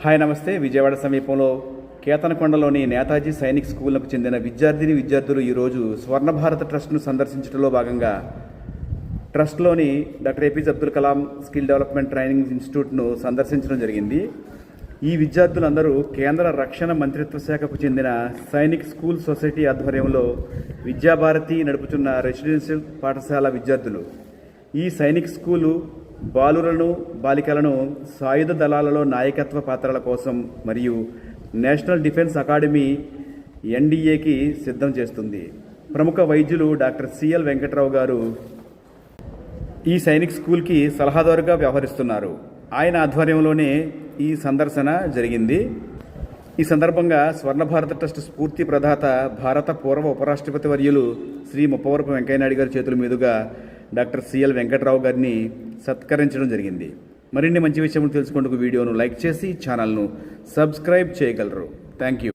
Hi నమస్తే. విజయవాడ సమీపంలో కేతనకొండలోని నేతాజీ సైనిక్ స్కూల్కు చెందిన విద్యార్థులు ఈరోజు స్వర్ణ భారత ట్రస్ట్ను సందర్శించడంలో భాగంగా ట్రస్ట్లోని doctor APJ Abdul Kalam skill development training ఇన్స్టిట్యూట్ను సందర్శించడం జరిగింది. ఈ విద్యార్థులందరూ కేంద్ర రక్షణ మంత్రిత్వ శాఖకు చెందిన సైనిక్ స్కూల్ సొసైటీ ఆధ్వర్యంలో విద్యాభారతి నడుపుతున్న రెసిడెన్షియల్ పాఠశాల విద్యార్థులు. ఈ సైనిక్ స్కూలు బాలులను బాలికలను సాయుధ దళాలలో నాయకత్వ పాత్రల కోసం మరియు నేషనల్ డిఫెన్స్ అకాడమీ ఎన్డీఏకి సిద్ధం చేస్తుంది. ప్రముఖ వైద్యులు డాక్టర్ సిఎల్ వెంకట్రావు గారు ఈ సైనిక్ స్కూల్కి సలహాదారుగా వ్యవహరిస్తున్నారు. ఆయన ఆధ్వర్యంలోనే ఈ సందర్శన జరిగింది. ఈ సందర్భంగా స్వర్ణ భారత ట్రస్ట్ స్ఫూర్తి ప్రదాత భారత పూర్వ ఉపరాష్ట్రపతి వర్యులు శ్రీ ముప్పవరపు వెంకయ్యనాయుడు గారి చేతుల మీదుగా డాక్టర్ సిఎల్ వెంకట్రావు గారిని సత్కరించడం జరిగింది. మరిన్ని మంచి విషయాలు తెలుసుకుంటూ వీడియోను లైక్ చేసి ఛానల్ను సబ్స్క్రైబ్ చేయగలరు. Thank you.